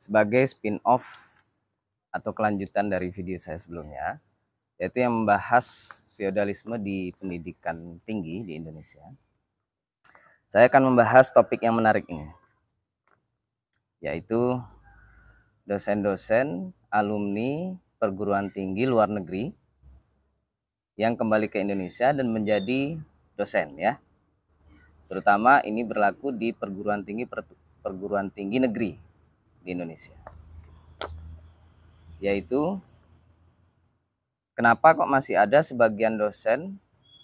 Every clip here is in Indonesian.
sebagai spin-off atau kelanjutan dari video saya sebelumnya, yaitu yang membahas feodalisme di pendidikan tinggi di Indonesia. Saya akan membahas topik yang menarik ini, yaitu dosen-dosen alumni perguruan tinggi luar negeri yang kembali ke Indonesia dan menjadi dosen, ya. Terutama ini berlaku di perguruan tinggi negeri di Indonesia. Yaitu kenapa kok masih ada sebagian dosen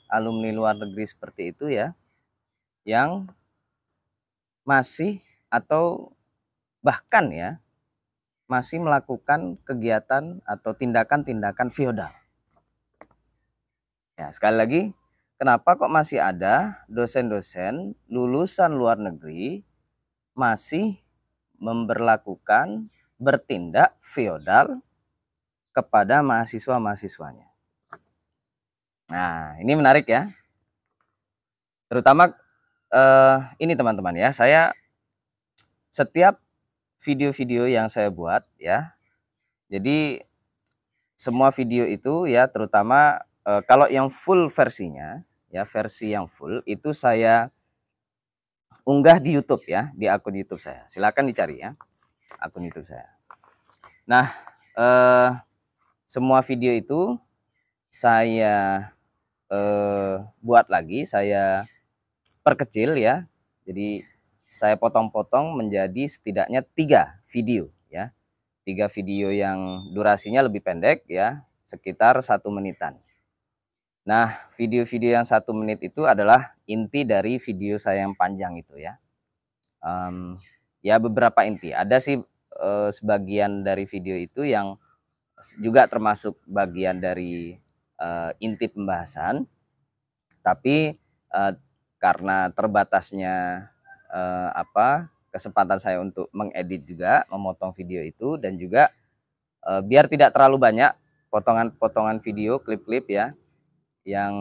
alumni luar negeri seperti itu, ya, yang masih atau bahkan ya masih melakukan kegiatan atau tindakan-tindakan feodal. Ya, sekali lagi, kenapa kok masih ada dosen-dosen lulusan luar negeri masih memberlakukan bertindak feodal kepada mahasiswa-mahasiswanya? Nah, ini menarik ya. Terutama ini teman-teman ya, saya setiap video-video yang saya buat ya, jadi semua video itu ya, terutama kalau yang full versinya ya, versi yang full itu saya unggah di YouTube ya, di akun YouTube saya. Silakan dicari ya, akun YouTube saya. Nah, semua video itu saya buat lagi, saya perkecil ya. Jadi saya potong-potong menjadi setidaknya 3 video ya. 3 video yang durasinya lebih pendek ya, sekitar 1 menitan. Nah, video-video yang 1 menit itu adalah inti dari video saya yang panjang itu ya. Ya beberapa inti. Ada sih sebagian dari video itu yang juga termasuk bagian dari inti pembahasan. Tapi karena terbatasnya kesempatan saya untuk mengedit juga, memotong video itu, dan juga biar tidak terlalu banyak potongan-potongan video, klip-klip ya, yang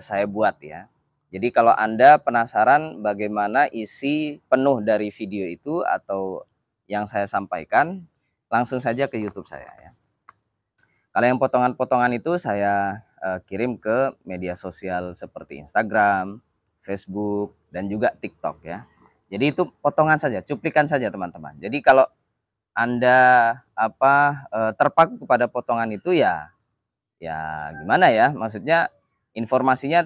saya buat ya. Jadi kalau Anda penasaran bagaimana isi penuh dari video itu atau yang saya sampaikan, langsung saja ke YouTube saya ya. Kalau yang potongan-potongan itu saya kirim ke media sosial seperti Instagram, Facebook, dan juga TikTok ya. Jadi itu potongan saja, cuplikan saja teman-teman. Jadi kalau Anda terpaku kepada potongan itu ya gimana ya? Maksudnya informasinya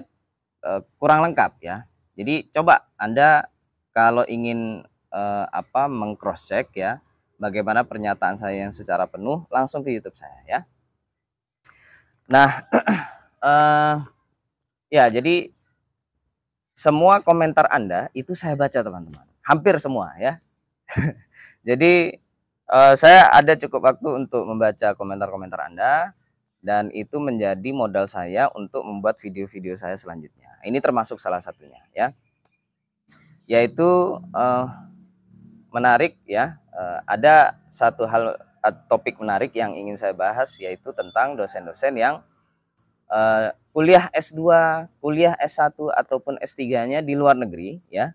kurang lengkap ya. Jadi coba Anda kalau ingin meng-cross check ya bagaimana pernyataan saya yang secara penuh, langsung ke YouTube saya ya. Nah, ya jadi semua komentar Anda itu saya baca teman-teman, hampir semua ya. Jadi saya ada cukup waktu untuk membaca komentar-komentar Anda, dan itu menjadi modal saya untuk membuat video-video saya selanjutnya. Ini termasuk salah satunya ya, yaitu menarik ya. Ada satu hal, topik menarik yang ingin saya bahas, yaitu tentang dosen-dosen yang kuliah S2, kuliah S1 ataupun S3-nya di luar negeri ya.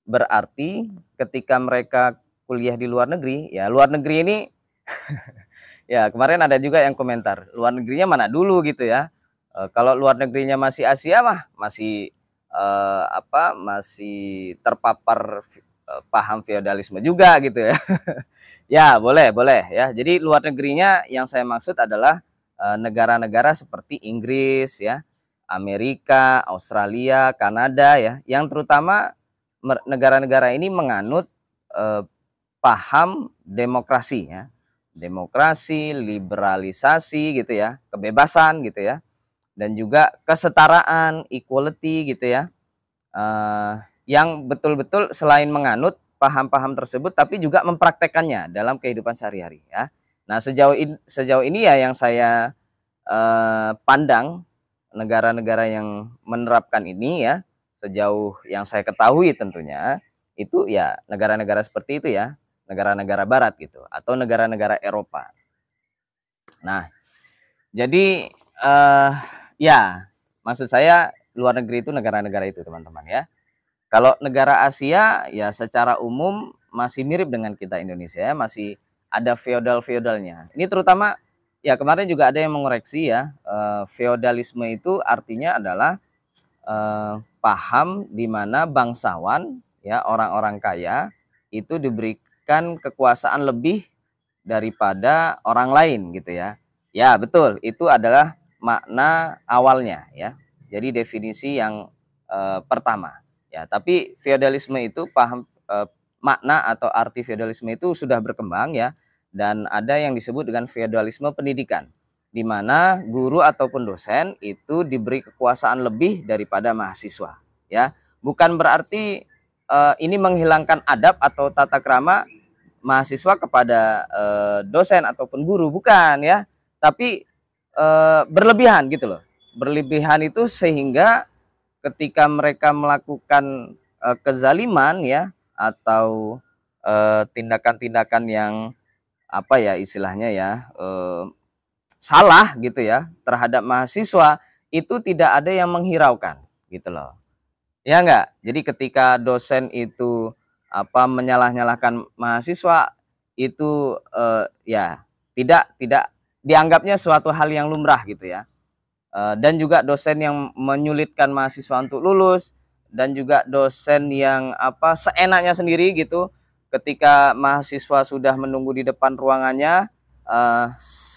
Berarti ketika mereka kuliah di luar negeri, ya luar negeri ini ya kemarin ada juga yang komentar, luar negerinya mana dulu gitu ya. Kalau luar negerinya masih Asia mah masih masih terpapar paham feodalisme juga gitu ya. Ya, boleh ya. Jadi luar negerinya yang saya maksud adalah negara-negara seperti Inggris ya, Amerika, Australia, Kanada ya, yang terutama negara-negara ini menganut paham demokrasi ya. Demokrasi, liberalisasi gitu ya, kebebasan gitu ya. Dan juga kesetaraan, equality gitu ya. Yang betul-betul selain menganut paham-paham tersebut tapi juga mempraktekannya dalam kehidupan sehari-hari ya. Nah, sejauh ini ya yang saya pandang negara-negara yang menerapkan ini ya, sejauh yang saya ketahui tentunya itu ya negara-negara seperti itu ya, negara-negara barat gitu atau negara-negara Eropa. Nah, jadi ya maksud saya luar negeri itu negara-negara itu teman-teman ya. Kalau negara Asia ya secara umum masih mirip dengan kita Indonesia ya, masih ada feodal-feodalnya. Ini terutama ya kemarin juga ada yang mengoreksi ya, feodalisme itu artinya adalah paham di mana bangsawan ya, orang-orang kaya itu diberikan kekuasaan lebih daripada orang lain gitu ya. Ya, betul. Itu adalah makna awalnya ya. Jadi definisi yang pertama. Ya, tapi feodalisme itu paham makna atau arti feodalisme itu sudah berkembang ya, dan ada yang disebut dengan feodalisme pendidikan, di mana guru ataupun dosen itu diberi kekuasaan lebih daripada mahasiswa ya. Bukan berarti ini menghilangkan adab atau tata krama mahasiswa kepada dosen ataupun guru, bukan ya, tapi berlebihan gitu loh. Berlebihan itu sehingga ketika mereka melakukan kezaliman ya, atau tindakan-tindakan yang apa ya istilahnya ya, salah gitu ya terhadap mahasiswa, itu tidak ada yang menghiraukan gitu loh. Ya enggak? Jadi ketika dosen itu apa menyalah-nyalahkan mahasiswa itu ya tidak dianggapnya suatu hal yang lumrah gitu ya. Dan juga dosen yang menyulitkan mahasiswa untuk lulus, dan juga dosen yang apa seenaknya sendiri gitu ketika mahasiswa sudah menunggu di depan ruangannya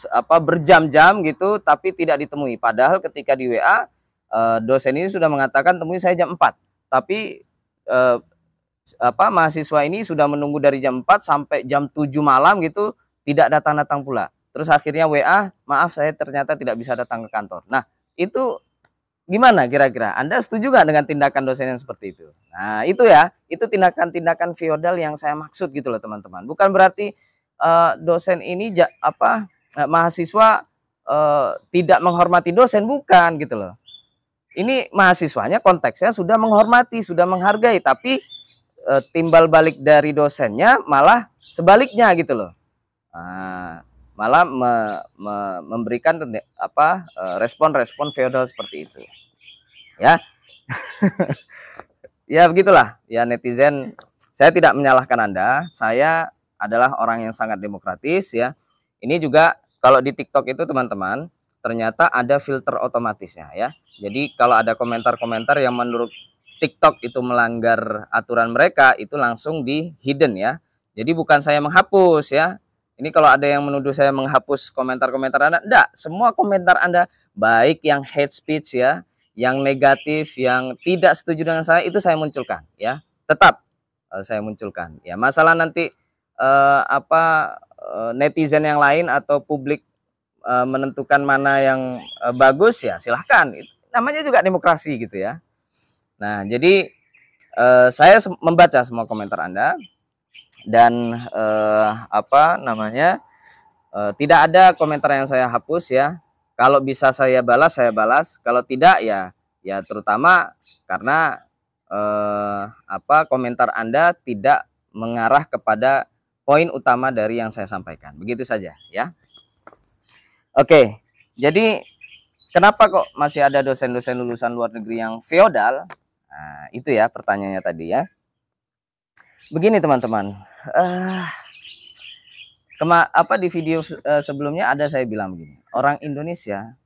apa berjam-jam gitu tapi tidak ditemui, padahal ketika di WA dosen ini sudah mengatakan temui saya jam 4, tapi apa mahasiswa ini sudah menunggu dari jam 4 sampai jam 7 malam gitu tidak datang-datang pula. Terus akhirnya WA, maaf saya ternyata tidak bisa datang ke kantor. Nah, itu gimana kira-kira? Anda setuju nggak dengan tindakan dosen yang seperti itu? Nah, itu ya, itu tindakan-tindakan feodal yang saya maksud gitu loh teman-teman. Bukan berarti dosen ini mahasiswa tidak menghormati dosen, bukan gitu loh. Ini mahasiswanya konteksnya sudah menghormati, sudah menghargai, tapi timbal balik dari dosennya malah sebaliknya gitu loh. Nah, malah memberikan apa respon-respon feodal seperti itu ya. Ya begitulah ya netizen, saya tidak menyalahkan Anda, saya adalah orang yang sangat demokratis ya. Ini juga kalau di TikTok itu teman-teman ternyata ada filter otomatisnya ya. Jadi kalau ada komentar-komentar yang menurut TikTok itu melanggar aturan mereka, itu langsung di hidden ya. Jadi bukan saya menghapus ya. Ini kalau ada yang menuduh saya menghapus komentar-komentar Anda, enggak, semua komentar Anda, baik yang hate speech ya, yang negatif, yang tidak setuju dengan saya, itu saya munculkan ya. Tetap saya munculkan. Ya, masalah nanti netizen yang lain atau publik menentukan mana yang bagus ya silahkan. Itu namanya juga demokrasi gitu ya. Nah, jadi saya membaca semua komentar Anda. Dan tidak ada komentar yang saya hapus ya. Kalau bisa saya balas, kalau tidak ya terutama karena komentar Anda tidak mengarah kepada poin utama dari yang saya sampaikan. Begitu saja ya. Oke, jadi kenapa kok masih ada dosen-dosen lulusan luar negeri yang feodal? Nah, itu ya pertanyaannya tadi ya. Begini teman-teman, di video sebelumnya ada saya bilang begini, orang Indonesia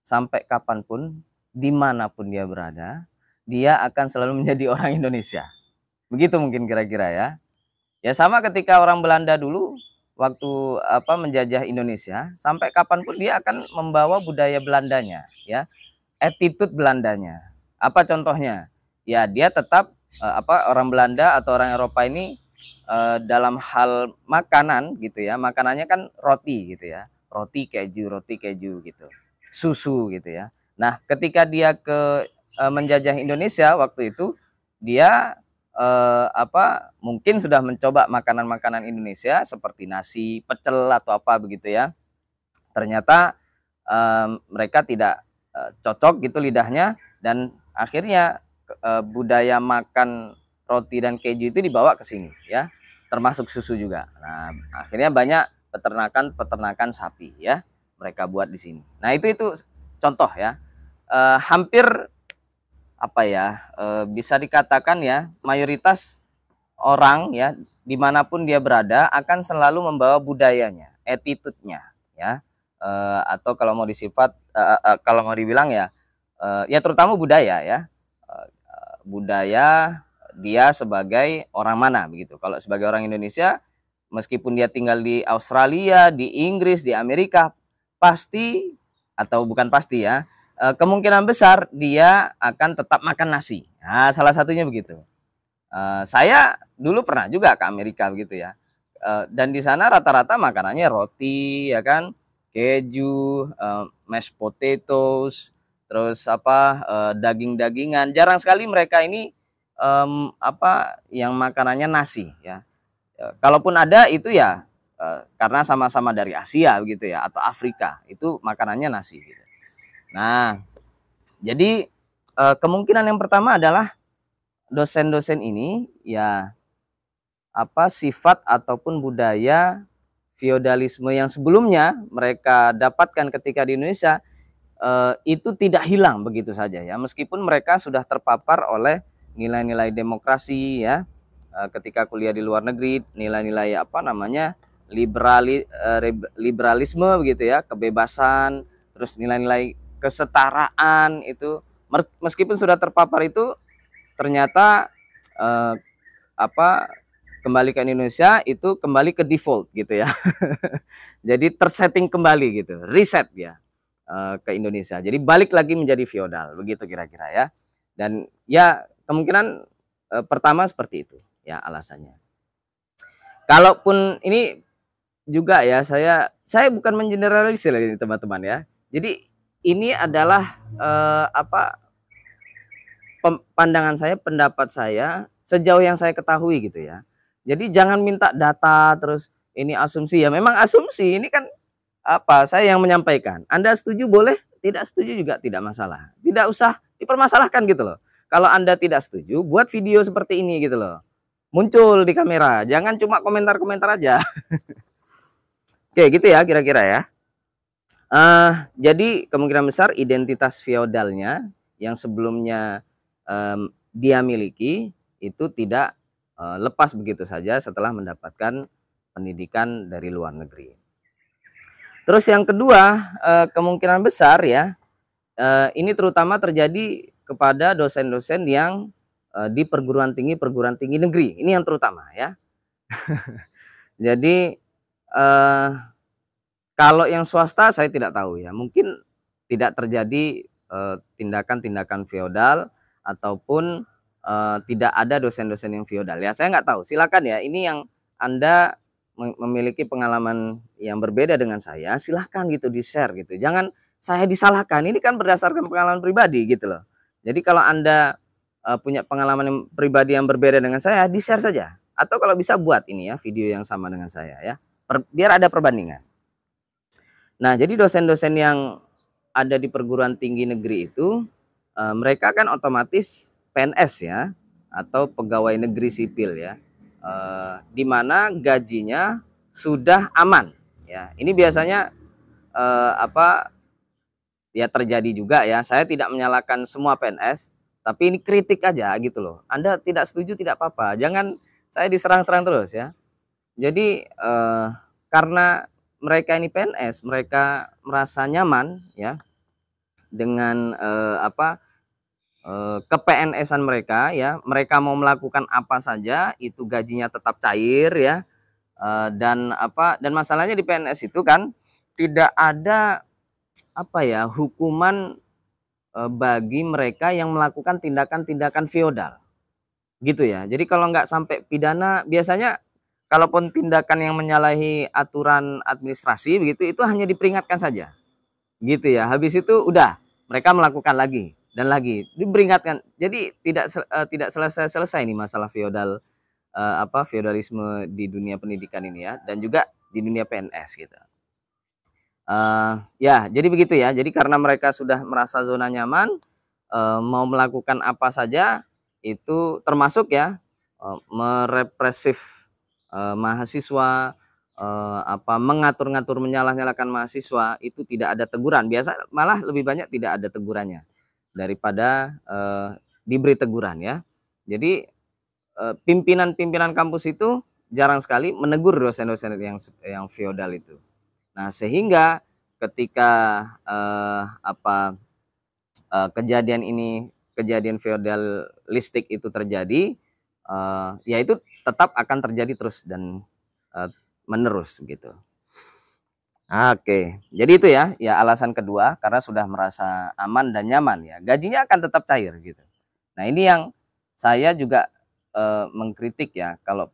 sampai kapanpun, dimanapun dia berada, dia akan selalu menjadi orang Indonesia. Begitu mungkin kira-kira ya. Ya sama ketika orang Belanda dulu waktu menjajah Indonesia, sampai kapanpun dia akan membawa budaya Belandanya, ya, attitude Belandanya. Apa contohnya? Ya dia tetap orang Belanda atau orang Eropa ini dalam hal makanan gitu ya, makanannya kan roti gitu ya, roti keju gitu, susu gitu ya. Nah ketika dia menjajah Indonesia waktu itu, dia mungkin sudah mencoba makanan-makanan Indonesia seperti nasi, pecel atau apa begitu ya. Ternyata mereka tidak cocok gitu lidahnya, dan akhirnya budaya makan roti dan keju itu dibawa ke sini ya, termasuk susu juga. Nah, akhirnya banyak peternakan sapi ya mereka buat di sini. Nah, itu contoh ya. Hampir bisa dikatakan ya mayoritas orang ya dimanapun dia berada akan selalu membawa budayanya, attitude-nya, ya. Atau kalau mau kalau mau dibilang ya, ya terutama budaya ya, budaya dia sebagai orang mana begitu. Kalau sebagai orang Indonesia, meskipun dia tinggal di Australia, di Inggris, di Amerika, pasti atau bukan pasti ya, kemungkinan besar dia akan tetap makan nasi. Nah, salah satunya begitu. Saya dulu pernah juga ke Amerika begitu ya. Dan di sana rata-rata makanannya roti ya kan, keju, mashed potatoes, terus apa, daging-dagingan. Jarang sekali mereka ini yang makanannya nasi ya. Kalaupun ada itu ya karena sama-sama dari Asia gitu ya, atau Afrika, itu makanannya nasi gitu. Nah, jadi kemungkinan yang pertama adalah dosen-dosen ini ya sifat ataupun budaya feodalisme yang sebelumnya mereka dapatkan ketika di Indonesia itu tidak hilang begitu saja ya, meskipun mereka sudah terpapar oleh nilai-nilai demokrasi ya, ketika kuliah di luar negeri, nilai-nilai liberalisme begitu ya, kebebasan, terus nilai-nilai kesetaraan itu, meskipun sudah terpapar itu ternyata kembali ke Indonesia itu kembali ke default gitu ya. Jadi tersetting kembali gitu, reset ya ke Indonesia. Jadi balik lagi menjadi feodal begitu kira-kira ya. Dan ya kemungkinan pertama seperti itu ya alasannya. Kalaupun ini juga ya, saya bukan mengeneralisir ini teman-teman ya. Jadi ini adalah pandangan saya, pendapat saya sejauh yang saya ketahui gitu ya. Jadi jangan minta data terus ini asumsi ya. Memang asumsi ini kan saya yang menyampaikan. Anda setuju boleh, tidak setuju juga tidak masalah. Tidak usah dipermasalahkan gitu loh. Kalau Anda tidak setuju, buat video seperti ini gitu loh. Muncul di kamera, jangan cuma komentar-komentar aja. Oke, gitu ya kira-kira ya. Jadi kemungkinan besar identitas feodalnya yang sebelumnya dia miliki itu tidak lepas begitu saja setelah mendapatkan pendidikan dari luar negeri. Terus yang kedua, kemungkinan besar ya, ini terutama terjadi kepada dosen-dosen yang di perguruan tinggi negeri. Ini yang terutama ya. Jadi kalau yang swasta saya tidak tahu ya, mungkin tidak terjadi tindakan-tindakan feodal ataupun tidak ada dosen-dosen yang feodal ya. Saya nggak tahu. Silakan ya. Ini yang Anda memiliki pengalaman yang berbeda dengan saya, silahkan gitu di-share gitu. Jangan saya disalahkan. Ini kan berdasarkan pengalaman pribadi gitu loh. Jadi kalau Anda punya pengalaman yang pribadi yang berbeda dengan saya, di-share saja. Atau kalau bisa buat ini ya video yang sama dengan saya ya. Biar ada perbandingan. Nah, jadi dosen-dosen yang ada di perguruan tinggi negeri itu mereka kan otomatis PNS ya, atau pegawai negeri sipil ya. Di mana gajinya sudah aman ya. Ini biasanya ya terjadi juga ya. Saya tidak menyalahkan semua PNS, tapi ini kritik aja gitu loh. Anda tidak setuju tidak apa-apa, jangan saya diserang-serang terus ya. Jadi karena mereka ini PNS, mereka merasa nyaman ya dengan ke-PNS-an mereka ya, mereka mau melakukan apa saja itu gajinya tetap cair ya. Dan masalahnya di PNS itu kan tidak ada hukuman bagi mereka yang melakukan tindakan-tindakan feodal gitu ya. Jadi kalau nggak sampai pidana, biasanya kalaupun tindakan yang menyalahi aturan administrasi begitu, itu hanya diperingatkan saja gitu ya. Habis itu udah mereka melakukan lagi dan lagi diperingatkan. Jadi tidak selesai nih masalah feodal feodalisme di dunia pendidikan ini ya, dan juga di dunia PNS gitu. Ya jadi begitu ya. Jadi karena mereka sudah merasa zona nyaman, mau melakukan apa saja itu termasuk ya merepresif mahasiswa, mengatur-ngatur, menyalah-nyalakan mahasiswa, itu tidak ada teguran. Biasa malah lebih banyak tidak ada tegurannya daripada diberi teguran ya. Jadi pimpinan-pimpinan kampus itu jarang sekali menegur dosen-dosen yang feodal itu. Nah, sehingga ketika kejadian feodalistik itu terjadi, ya itu tetap akan terjadi terus dan menerus gitu. Oke, jadi itu ya alasan kedua, karena sudah merasa aman dan nyaman ya, gajinya akan tetap cair gitu. Nah, ini yang saya juga mengkritik ya, kalau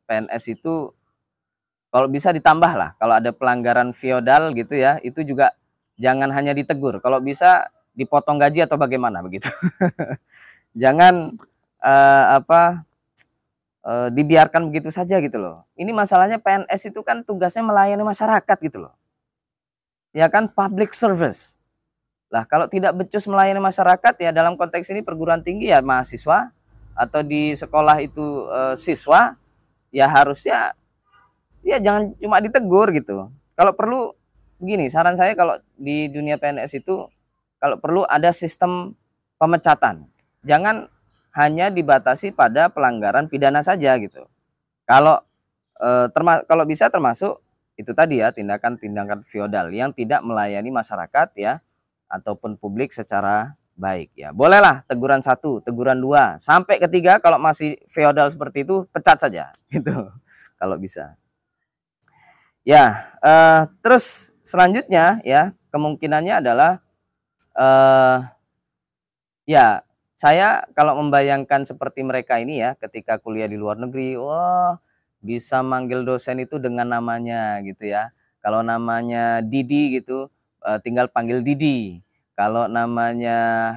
PNS itu kalau bisa ditambah lah, kalau ada pelanggaran feodal gitu ya, itu juga jangan hanya ditegur, kalau bisa dipotong gaji atau bagaimana begitu. Jangan dibiarkan begitu saja gitu loh. Ini masalahnya PNS itu kan tugasnya melayani masyarakat gitu loh. Ya kan, public service. Lah kalau tidak becus melayani masyarakat ya, dalam konteks ini perguruan tinggi ya mahasiswa, atau di sekolah itu siswa, ya harusnya ya jangan cuma ditegur gitu. Kalau perlu begini, saran saya kalau di dunia PNS itu kalau perlu ada sistem pemecatan. Jangan hanya dibatasi pada pelanggaran pidana saja gitu. Kalau kalau bisa termasuk itu tadi ya, tindakan-tindakan feodal yang tidak melayani masyarakat ya, ataupun publik secara baik ya. Bolehlah teguran 1, teguran 2, sampai ketiga kalau masih feodal seperti itu pecat saja gitu. Kalau bisa. Ya, terus selanjutnya ya, kemungkinannya adalah ya, saya kalau membayangkan seperti mereka ini ya, ketika kuliah di luar negeri, wah bisa manggil dosen itu dengan namanya gitu ya. Kalau namanya Didi gitu, tinggal panggil Didi. Kalau namanya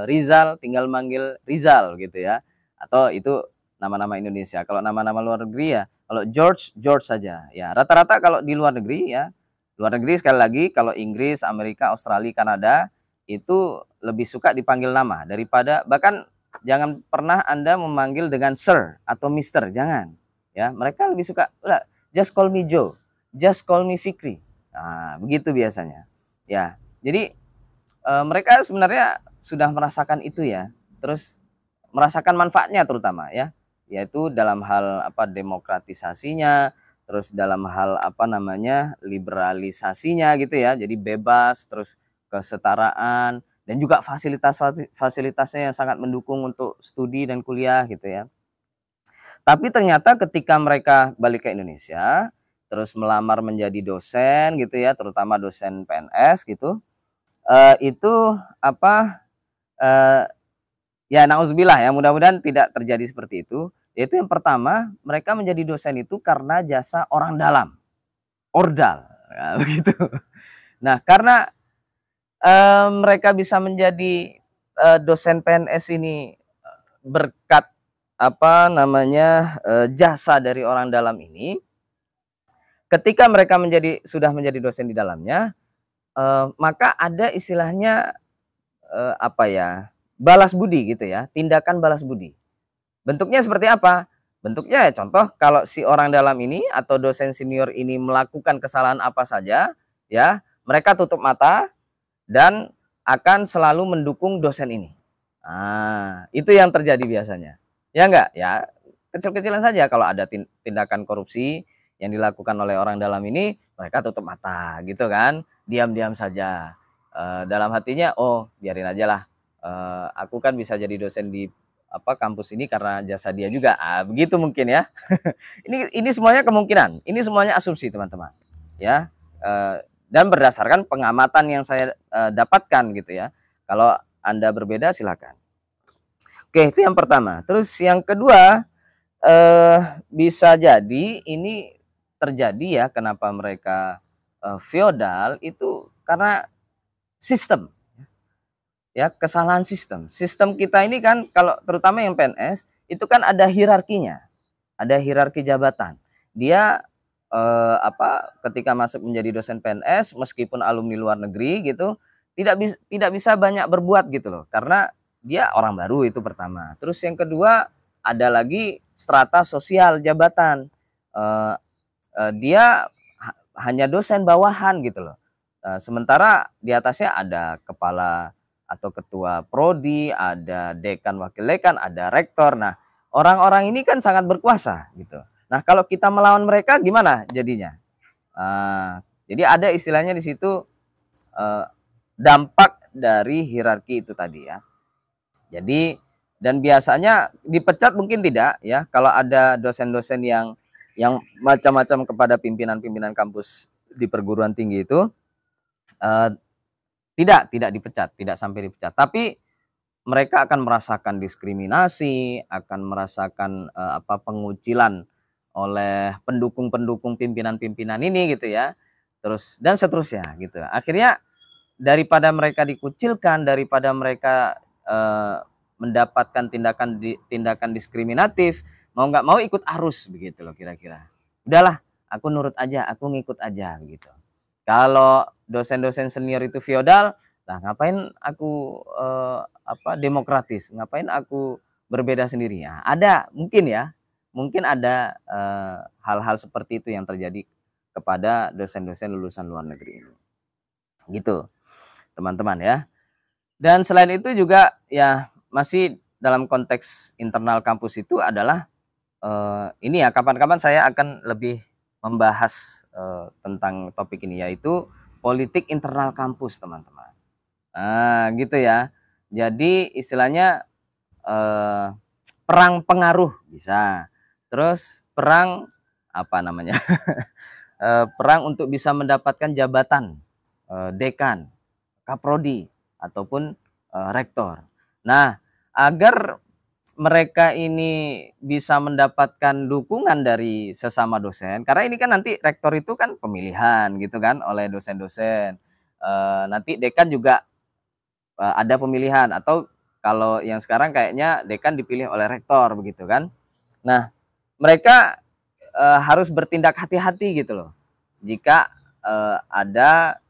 Rizal, tinggal manggil Rizal gitu ya. Atau itu nama-nama Indonesia. Kalau nama-nama luar negeri ya, kalau George, George saja. Ya, rata-rata kalau di luar negeri ya, luar negeri sekali lagi, kalau Inggris, Amerika, Australia, Kanada, itu lebih suka dipanggil nama daripada, bahkan jangan pernah Anda memanggil dengan sir atau mister, jangan. Ya, mereka lebih suka udah just call me Joe, just call me Fikri. Nah, begitu biasanya. Ya, jadi mereka sebenarnya sudah merasakan itu ya. Terus merasakan manfaatnya terutama ya, yaitu dalam hal demokratisasinya, terus dalam hal liberalisasinya gitu ya. Jadi bebas, terus kesetaraan, dan juga fasilitasnya yang sangat mendukung untuk studi dan kuliah gitu ya. Tapi ternyata ketika mereka balik ke Indonesia, terus melamar menjadi dosen gitu ya, terutama dosen PNS gitu, itu ya nauzubillah ya, mudah-mudahan tidak terjadi seperti itu. Yaitu yang pertama, mereka menjadi dosen itu karena jasa orang dalam, ordal, ya, begitu. Nah, karena mereka bisa menjadi dosen PNS ini berkat jasa dari orang dalam ini. Ketika mereka sudah menjadi dosen di dalamnya, maka ada istilahnya balas budi gitu ya, tindakan balas budi. Bentuknya seperti apa? Bentuknya ya, contoh kalau si orang dalam ini atau dosen senior ini melakukan kesalahan apa saja, ya mereka tutup mata dan akan selalu mendukung dosen ini. Nah, itu yang terjadi biasanya. Ya enggak? Ya, kecil-kecilan saja kalau ada tindakan korupsi yang dilakukan oleh orang dalam ini, mereka tutup mata gitu kan, diam-diam saja. Dalam hatinya, oh biarin aja lah, aku kan bisa jadi dosen di kampus ini karena jasa dia juga. Begitu mungkin ya. Ini semuanya kemungkinan, ini semuanya asumsi teman-teman. Ya, dan berdasarkan pengamatan yang saya dapatkan gitu ya. Kalau Anda berbeda silakan. Oke, itu yang pertama. Terus yang kedua, bisa jadi ini terjadi ya, kenapa mereka feodal itu karena sistem. Ya, kesalahan sistem. Sistem kita ini kan, kalau terutama yang PNS itu kan ada hierarkinya. Ada hierarki jabatan. Dia ketika masuk menjadi dosen PNS, meskipun alumni luar negeri gitu, tidak bisa banyak berbuat gitu loh, karena dia orang baru, itu pertama. Terus yang kedua, ada lagi strata sosial jabatan. Dia hanya dosen bawahan gitu loh. Sementara di atasnya ada kepala atau ketua prodi, ada dekan, wakil dekan, ada rektor. Nah, orang-orang ini kan sangat berkuasa gitu. Nah, kalau kita melawan mereka gimana jadinya? Jadi ada istilahnya di situ dampak dari hierarki itu tadi ya. Jadi dan biasanya dipecat mungkin tidak ya, kalau ada dosen-dosen yang macam-macam kepada pimpinan-pimpinan kampus di perguruan tinggi itu tidak dipecat, tidak sampai dipecat, tapi mereka akan merasakan diskriminasi, akan merasakan pengucilan oleh pendukung-pendukung pimpinan-pimpinan ini gitu ya. Terus dan seterusnya gitu. Akhirnya daripada mereka dikucilkan, daripada mereka mendapatkan tindakan diskriminatif, mau nggak mau ikut arus begitu loh kira-kira. Udahlah, aku nurut aja, aku ngikut aja gitu. Kalau dosen-dosen senior itu feodal, nah ngapain aku demokratis, ngapain aku berbeda sendiri ya. Ada mungkin ya, mungkin ada hal-hal seperti itu yang terjadi kepada dosen-dosen lulusan luar negeri ini. Gitu, teman-teman ya. Dan selain itu juga ya masih dalam konteks internal kampus itu adalah ini ya, kapan-kapan saya akan lebih membahas tentang topik ini, yaitu politik internal kampus, teman-teman. Nah, gitu ya. Jadi istilahnya perang pengaruh bisa. Terus perang apa namanya? Perang untuk bisa mendapatkan jabatan dekan, kaprodi ataupun rektor. Nah, agar mereka ini bisa mendapatkan dukungan dari sesama dosen, karena ini kan nanti rektor itu kan pemilihan gitu kan oleh dosen-dosen. Nanti dekan juga ada pemilihan, atau kalau yang sekarang kayaknya dekan dipilih oleh rektor begitu kan. Nah, mereka harus bertindak hati-hati gitu loh. Jika ada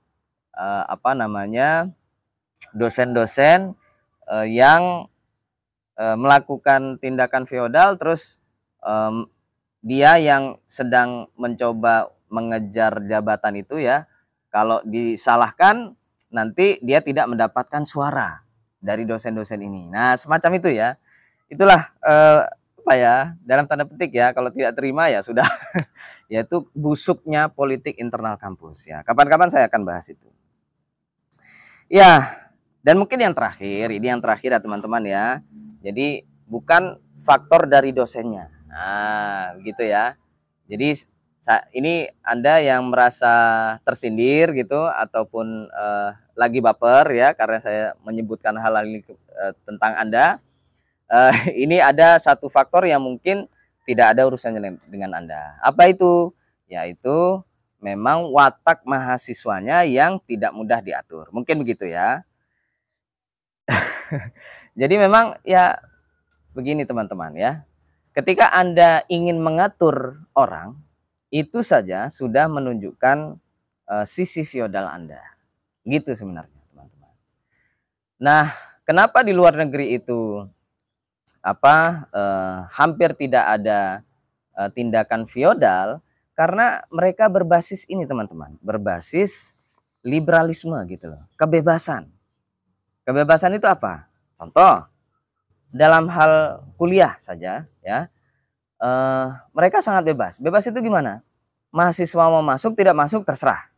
dosen-dosen yang melakukan tindakan feodal, terus dia yang sedang mencoba mengejar jabatan itu ya, kalau disalahkan nanti dia tidak mendapatkan suara dari dosen-dosen ini. Nah, semacam itu ya. Itulah dalam tanda petik ya, kalau tidak terima ya sudah. Yaitu busuknya politik internal kampus ya. Kapan-kapan saya akan bahas itu. Ya, dan mungkin ini yang terakhir ya teman-teman ya. Jadi bukan faktor dari dosennya. Nah, begitu ya. Jadi ini Anda yang merasa tersindir gitu ataupun lagi baper ya karena saya menyebutkan hal ini tentang Anda. Ini ada satu faktor yang mungkin tidak ada urusannya dengan Anda. Apa itu? Yaitu memang watak mahasiswanya yang tidak mudah diatur. Mungkin begitu ya. Jadi memang ya begini teman-teman ya. Ketika Anda ingin mengatur orang, itu saja sudah menunjukkan sisi feodal Anda. Gitu sebenarnya teman-teman. Nah, kenapa di luar negeri itu hampir tidak ada tindakan feodal? Karena mereka berbasis ini teman-teman, berbasis liberalisme gitu loh, kebebasan. Kebebasan itu apa? Contoh, dalam hal kuliah saja ya, mereka sangat bebas. Bebas itu gimana? Mahasiswa mau masuk tidak masuk terserah,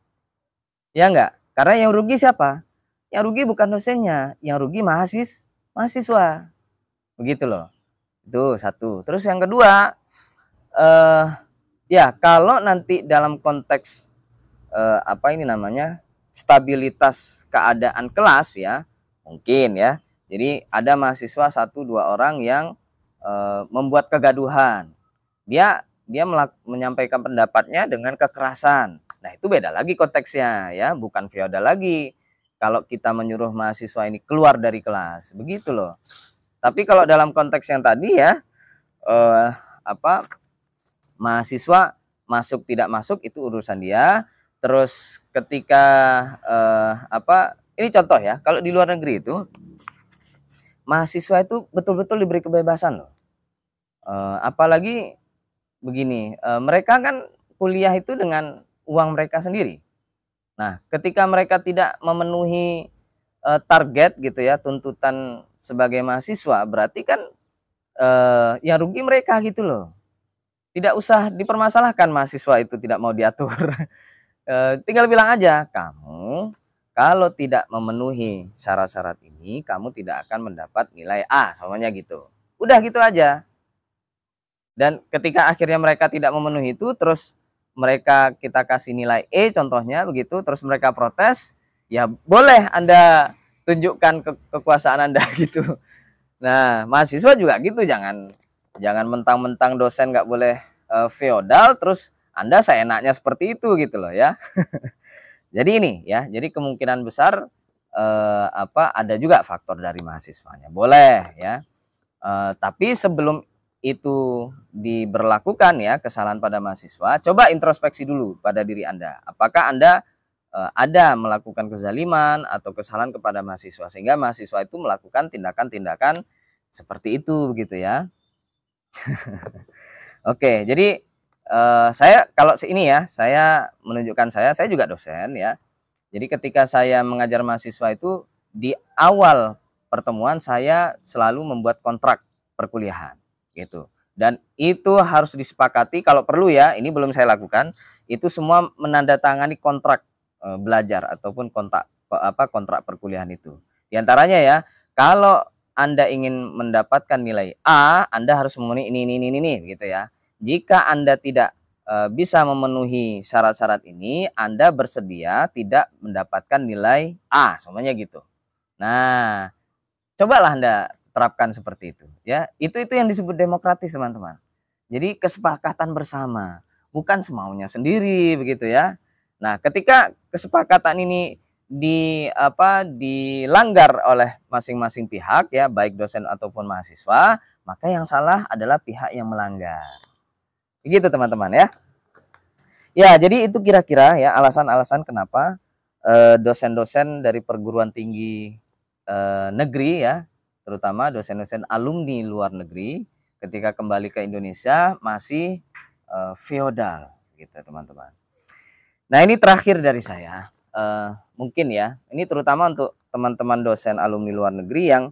ya enggak? Karena yang rugi siapa? Yang rugi bukan dosennya, yang rugi mahasiswa, begitu loh. Itu satu. Terus yang kedua, ya kalau nanti dalam konteks stabilitas keadaan kelas ya, mungkin ya. Jadi ada mahasiswa 1-2 orang yang membuat kegaduhan. Dia menyampaikan pendapatnya dengan kekerasan. Nah, itu beda lagi konteksnya ya, bukan feodal lagi. Kalau kita menyuruh mahasiswa ini keluar dari kelas, begitu loh. Tapi kalau dalam konteks yang tadi ya, mahasiswa masuk tidak masuk itu urusan dia. Terus ketika ini contoh ya, kalau di luar negeri itu mahasiswa itu betul-betul diberi kebebasan loh. Apalagi begini, mereka kan kuliah itu dengan uang mereka sendiri. Nah, ketika mereka tidak memenuhi target gitu ya, tuntutan sebagai mahasiswa, berarti kan yang rugi mereka gitu loh. Tidak usah dipermasalahkan mahasiswa itu tidak mau diatur. Tinggal bilang aja, kamu kalau tidak memenuhi syarat-syarat ini, kamu tidak akan mendapat nilai A, semuanya gitu. Udah gitu aja. Dan ketika akhirnya mereka tidak memenuhi itu, terus kita kasih nilai E contohnya begitu, terus mereka protes, ya boleh Anda tunjukkan kekuasaan Anda gitu. Nah, mahasiswa juga gitu, jangan mentang-mentang dosen nggak boleh feodal, terus Anda seenaknya seperti itu gitu loh ya. Jadi ini ya, jadi kemungkinan besar ada juga faktor dari mahasiswanya. Boleh ya. Tapi sebelum itu diberlakukan ya kesalahan pada mahasiswa, coba introspeksi dulu pada diri Anda. Apakah Anda ada melakukan kezaliman atau kesalahan kepada mahasiswa sehingga mahasiswa itu melakukan tindakan-tindakan seperti itu begitu ya. Oke, jadi saya kalau ini ya, saya menunjukkan saya juga dosen ya. Jadi ketika saya mengajar mahasiswa itu di awal pertemuan saya selalu membuat kontrak perkuliahan gitu. Dan itu harus disepakati kalau perlu ya, ini belum saya lakukan, itu semua menandatangani kontrak belajar ataupun kontrak perkuliahan itu. Di antaranya ya, kalau Anda ingin mendapatkan nilai A, Anda harus memenuhi ini gitu ya. Jika Anda tidak bisa memenuhi syarat-syarat ini, Anda bersedia tidak mendapatkan nilai A, semuanya gitu. Nah, cobalah Anda terapkan seperti itu ya. Itu yang disebut demokratis, teman-teman. Jadi kesepakatan bersama, bukan semaunya sendiri begitu ya. Nah, ketika kesepakatan ini dilanggar oleh masing-masing pihak ya, baik dosen ataupun mahasiswa, maka yang salah adalah pihak yang melanggar. Begitu teman-teman ya. Ya, jadi itu kira-kira ya alasan-alasan kenapa dosen-dosen dari perguruan tinggi negeri ya, terutama dosen-dosen alumni luar negeri ketika kembali ke Indonesia masih feodal gitu teman-teman. Nah, ini terakhir dari saya. Mungkin ya, ini terutama untuk teman-teman dosen alumni luar negeri yang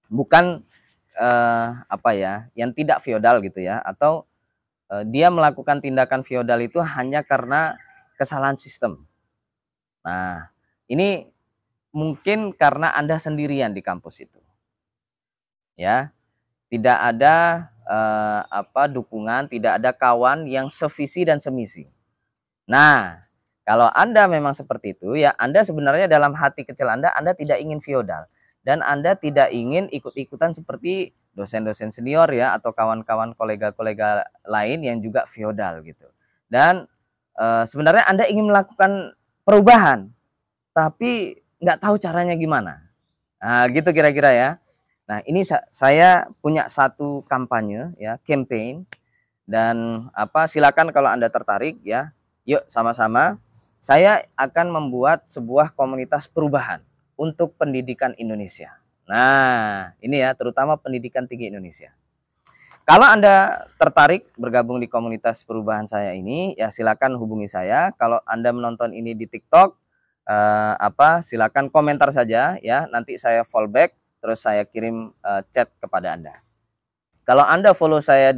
bukan yang tidak feodal gitu ya, atau dia melakukan tindakan feodal itu hanya karena kesalahan sistem. Nah, ini mungkin karena Anda sendirian di kampus itu. Ya, tidak ada dukungan, tidak ada kawan yang sevisi dan semisi. Nah, kalau Anda memang seperti itu, ya Anda sebenarnya dalam hati kecil Anda tidak ingin feodal. Dan Anda tidak ingin ikut-ikutan seperti dosen-dosen senior ya, atau kawan-kawan kolega-kolega lain yang juga feodal gitu. Dan sebenarnya Anda ingin melakukan perubahan, tapi nggak tahu caranya gimana. Nah, gitu kira-kira ya. Nah, ini saya punya satu kampanye ya, campaign. Dan silakan kalau Anda tertarik ya, yuk sama-sama. Saya akan membuat sebuah komunitas perubahan untuk pendidikan Indonesia. Nah, ini ya, terutama pendidikan tinggi Indonesia. Kalau Anda tertarik bergabung di komunitas perubahan saya ini, ya silakan hubungi saya. Kalau Anda menonton ini di TikTok, silakan komentar saja ya. Nanti saya fallback, terus saya kirim chat kepada Anda. Kalau Anda follow saya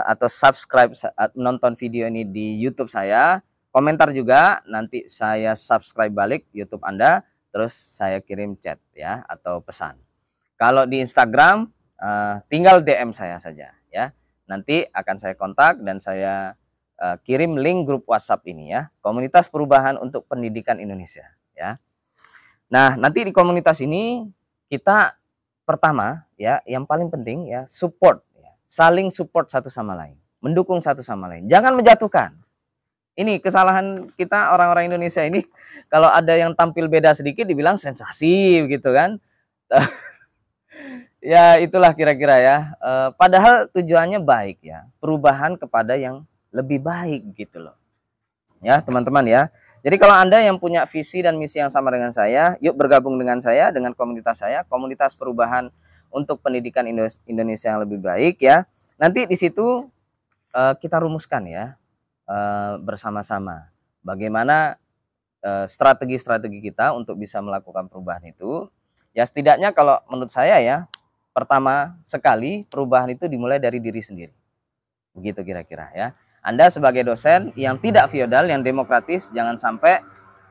atau subscribe menonton video ini di YouTube saya, komentar juga, nanti saya subscribe balik YouTube Anda, terus saya kirim chat ya atau pesan. Kalau di Instagram tinggal DM saya saja ya. Nanti akan saya kontak dan saya kirim link grup WhatsApp ini ya, Komunitas Perubahan untuk Pendidikan Indonesia ya. Nah, nanti di komunitas ini kita pertama ya, yang paling penting ya, support ya. Saling support satu sama lain, mendukung satu sama lain. Jangan menjatuhkan. Ini kesalahan kita orang-orang Indonesia ini, kalau ada yang tampil beda sedikit dibilang sensasi gitu kan. Ya itulah kira-kira ya. Padahal tujuannya baik ya, perubahan kepada yang lebih baik gitu loh. Ya teman-teman ya. Jadi kalau Anda yang punya visi dan misi yang sama dengan saya, yuk bergabung dengan saya, dengan komunitas saya, Komunitas Perubahan untuk Pendidikan Indonesia yang lebih baik ya. Nanti di situ kita rumuskan ya bersama-sama bagaimana strategi-strategi kita untuk bisa melakukan perubahan itu. Ya setidaknya kalau menurut saya ya, pertama sekali perubahan itu dimulai dari diri sendiri. Begitu kira-kira ya. Anda sebagai dosen yang tidak feodal, yang demokratis, jangan sampai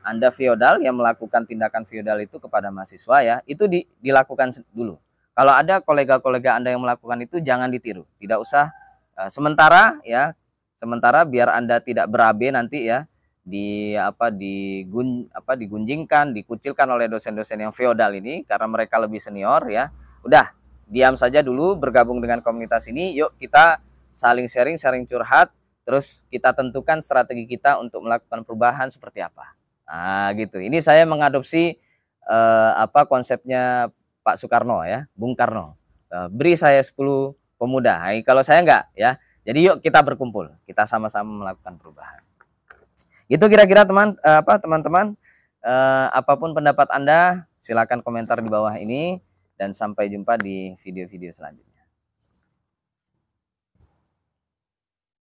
Anda feodal yang melakukan tindakan feodal itu kepada mahasiswa ya, itu dilakukan dulu. Kalau ada kolega-kolega Anda yang melakukan itu jangan ditiru. Tidak usah sementara ya, sementara biar Anda tidak berabe nanti ya, digunjingkan, dikucilkan oleh dosen-dosen yang feodal ini karena mereka lebih senior ya. Udah, diam saja dulu, bergabung dengan komunitas ini. Yuk kita saling sharing, saling curhat, terus kita tentukan strategi kita untuk melakukan perubahan seperti apa. Nah, gitu. Ini saya mengadopsi konsepnya Pak Soekarno ya, Bung Karno. Beri saya 10 pemuda. Nah, kalau saya enggak ya. Jadi yuk kita berkumpul, kita sama-sama melakukan perubahan. Itu kira-kira teman-teman. Apapun pendapat Anda, silakan komentar di bawah ini dan sampai jumpa di video-video selanjutnya.